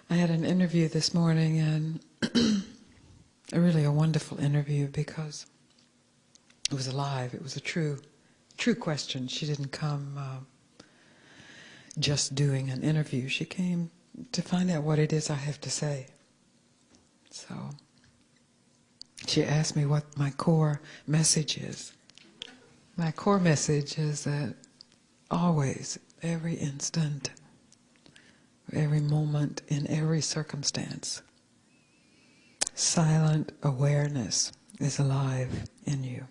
I had an interview this morning, and really a wonderful interview because it was alive. It was a true question. She didn't come just doing an interview. She came to find out what it is I have to say. So she asked me what my core message is. My core message is that always, every instant, every moment, in every circumstance, silent awareness is alive in you.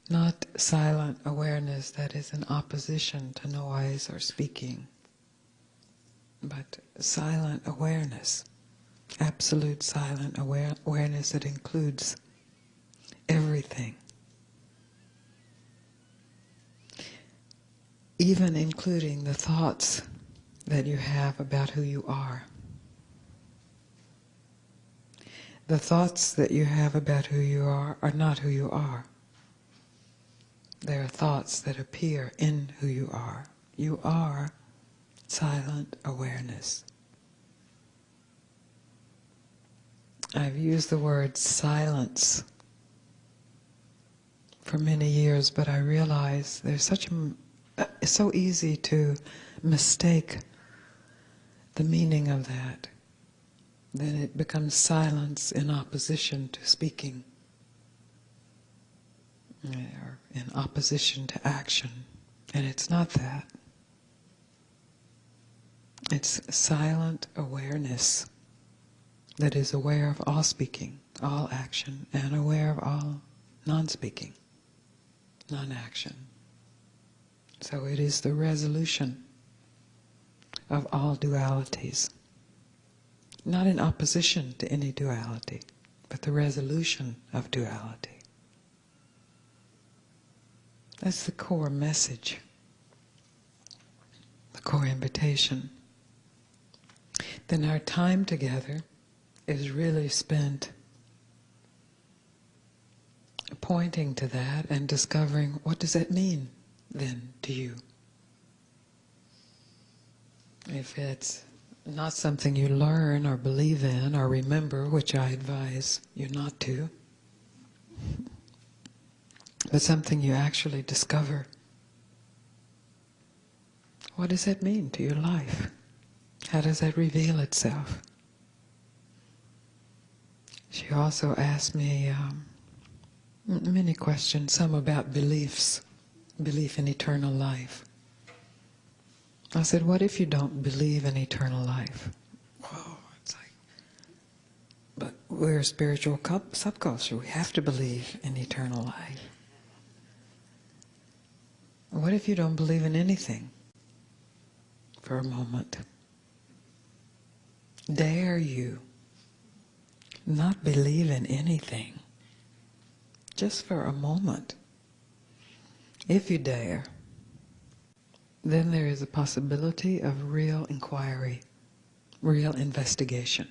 Not silent awareness that is in opposition to noise or speaking, but silent awareness, absolute silent awareness that includes everything, even including the thoughts that you have about who you are. The thoughts that you have about who you are not who you are. They are thoughts that appear in who you are. You are silent awareness. I've used the word silence for many years, but I realize there's it's so easy to mistake the meaning of that. Then it becomes silence in opposition to speaking, or in opposition to action. And it's not that. It's silent awareness that is aware of all speaking, all action, and aware of all non-speaking, non-action. So it is the resolution of all dualities. Not in opposition to any duality, but the resolution of duality. That's the core message, the core invitation. Then our time together is really spent pointing to that and discovering, what does that mean then to you? If it's not something you learn or believe in or remember, which I advise you not to, but something you actually discover, what does that mean to your life? How does that reveal itself? She also asked me many questions, some about beliefs, belief in eternal life. I said, what if you don't believe in eternal life? Whoa, it's like, but we're a spiritual subculture. We have to believe in eternal life. What if you don't believe in anything for a moment? Dare you not believe in anything just for a moment? If you dare, then there is a possibility of real inquiry, real investigation.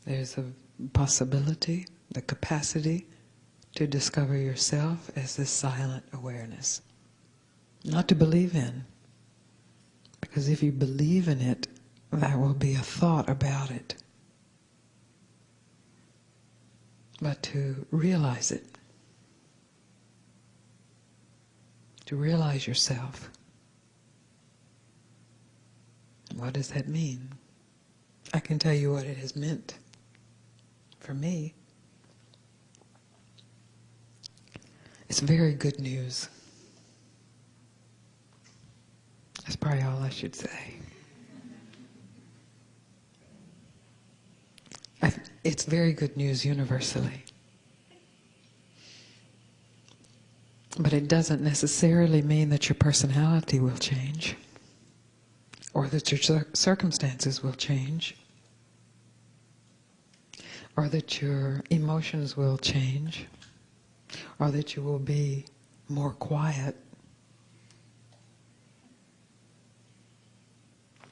There's a possibility, the capacity to discover yourself as this silent awareness. Not to believe in, because if you believe in it, there will be a thought about it. But to realize it, to realize yourself. What does that mean? I can tell you what it has meant for me. It's very good news. That's probably all I should say. It's very good news universally. But it doesn't necessarily mean that your personality will change, or that your circumstances will change, or that your emotions will change, or that you will be more quiet.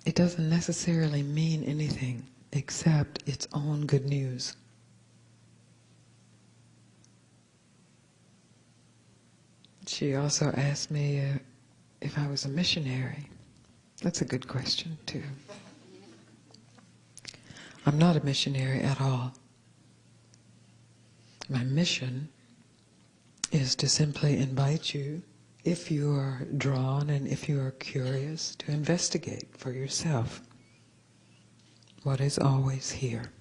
It doesn't necessarily mean anything except its own good news. She also asked me if I was a missionary. That's a good question, too. I'm not a missionary at all. My mission is to simply invite you, if you are drawn and if you are curious, to investigate for yourself what is always here,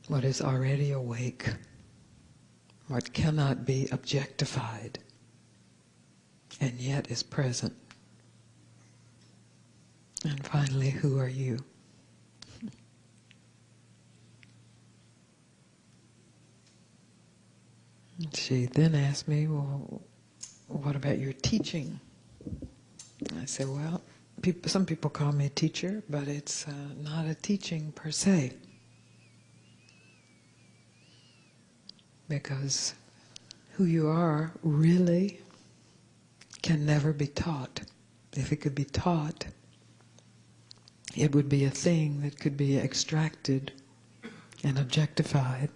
what is already awake, what cannot be objectified, and yet is present. And finally, who are you? She then asked me, well, what about your teaching? I said, well, some people call me a teacher, but it's not a teaching per se. Because who you are really can never be taught. If it could be taught, it would be a thing that could be extracted and objectified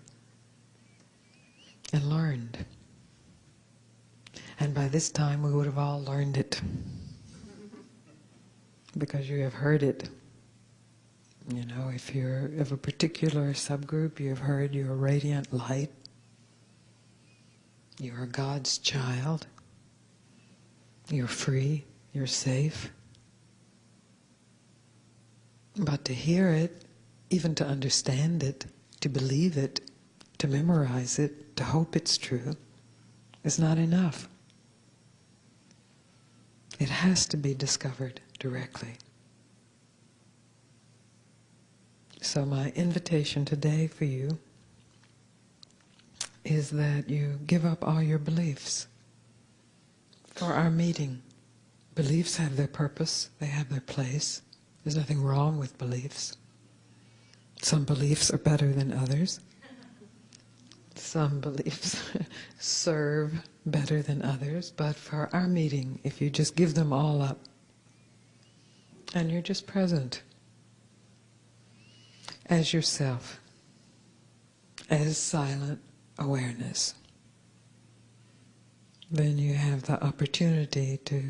and learned. And by this time we would have all learned it. Because you have heard it. You know, if you're of a particular subgroup, you have heard you're a radiant light. You're God's child. You're free. You're safe. But to hear it, even to understand it, to believe it, to memorize it, to hope it's true, is not enough. It has to be discovered directly. So my invitation today for you is that you give up all your beliefs for our meeting. Beliefs have their purpose, they have their place. There's nothing wrong with beliefs. Some beliefs are better than others. Some beliefs serve better than others, but for our meeting, if you just give them all up, and you're just present as yourself, as silent awareness, then you have the opportunity to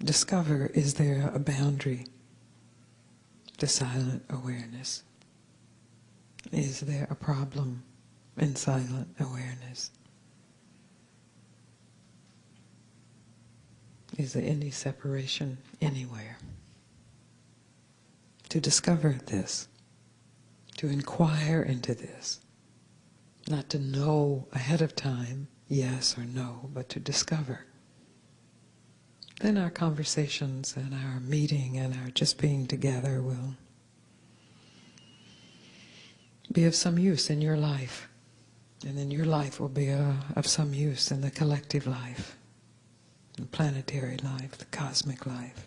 discover, is there a boundary to silent awareness? Is there a problem in silent awareness? Is there any separation anywhere? To discover this, to inquire into this, not to know ahead of time, yes or no, but to discover. Then our conversations and our meeting and our just being together will be of some use in your life. And then your life will be of some use in the collective life, the planetary life, the cosmic life.